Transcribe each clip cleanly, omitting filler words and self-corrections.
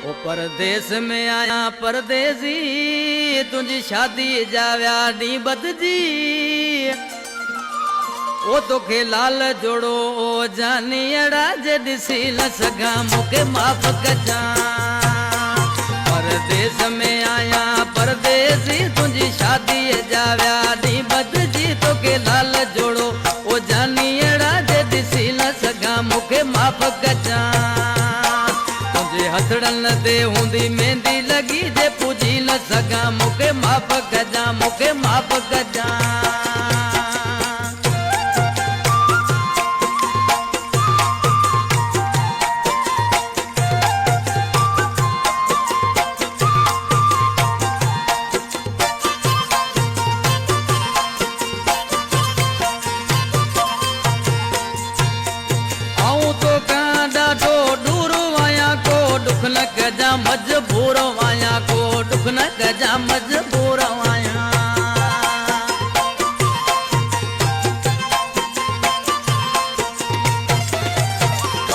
ओ परदेस में आया परदेसी तुझी शादी जाव्या नी बदजी ओ तोखे लाल जोड़ो ओ जानी अड़ा जे दिसी न सगा मुके माफ कजा परदेस में आया परदेसी तुझी शादी जाव्या नी बदजी तोखे लाल जोड़ो ओ जानी अड़ा जे दिसी न सगा मुके माफ कजा हथड़न दे हुंदी मेहंदी लगी जे पूजी न सगा मुके माफ कजा मुके माफ कजा दुख न कजा मजबूर आया को दुख न कजा मजबूर आया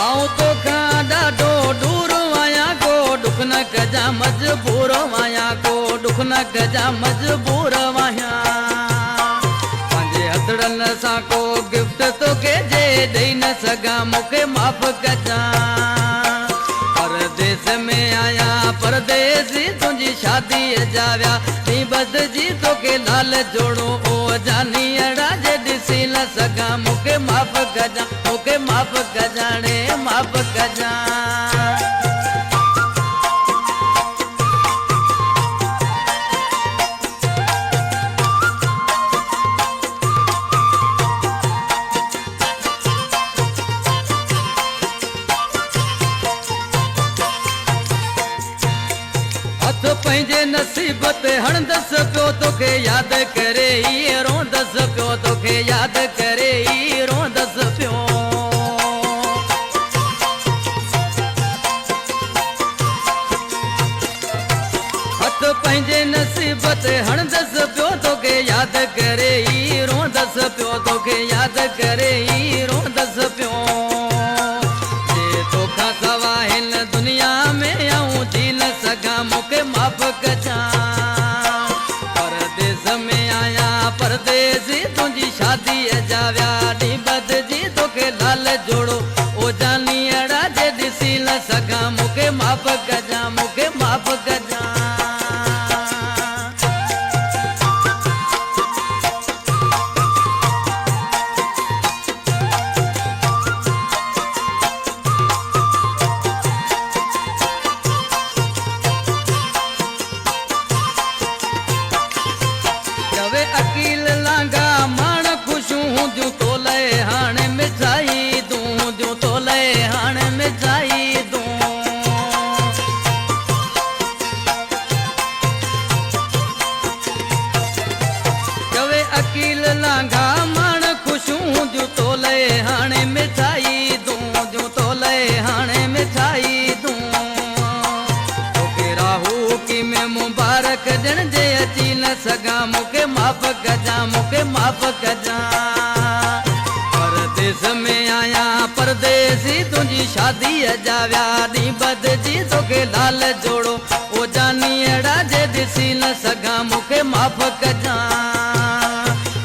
आऊं तो ॾाढो दूर आया को दुख न कजा मजबूर आया को दुख न कजा मजबूर आया पंहिंजे हथड़न सां को गिफ्ट तोखे जे ॾेई न सघां मूंखे माफ़ कजा परदेस में आया परदेसी तुझी शादी जाव्या नी बदजी तोखे लाल जोड़ो ओ जानी अड़ा जे दिसी न सगा मुके माफ कजा मुके माफ कजाने माफ कजा पंहिंजे नसीब ते हणंदस पियो तोखे यादि करे ई रोंदस पियो तोखे यादि करे ई रोंदस पियो हथ पंहिंजे नसीब ते हणंदस पियो तोखे यादि करे ई रोंदस पियो तोखे यादि करे ई रोंदस पियो जे तोखां सवा हिन दुनिया में आऊं जी न सघां मूंखे माफ़ कजा परदेस में आया परदेसी तुझी शादी जाव्या नी बदजी तोखे लाल जोड़ो ओ जानी अड़ा जे दिसी न सघां मूंखे माफ़ कजा मूंखे माफ़ कजा अकील लांगा माण खुशू जो तोले हाणे मिठाई दूं जो तोले हाणे मिठाई दूं कवे अकील लांगा माण खुशू जो तोले हाणे मिठाई दूं जो तोले हाणे मिठाई दूं तोखे राहू की में मुबारक ॾिण जे अची न सघां मूंखे माफ़ कजा मूंखे माफ़ कजा परदेस में आया परदेसी तुझी शादी जाव्या नी बदजी तोखे लाल जोड़ो ओ जानी अड़ा जे दिसी न सघां मूंखे माफ़ कजा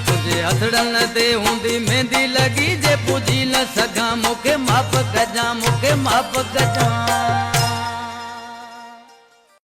तुझे हथड़न ते हूंदी मेहंदी लगी जे पूजी न सघां मूंखे माफ़ कजा मूंखे माफ़ कजा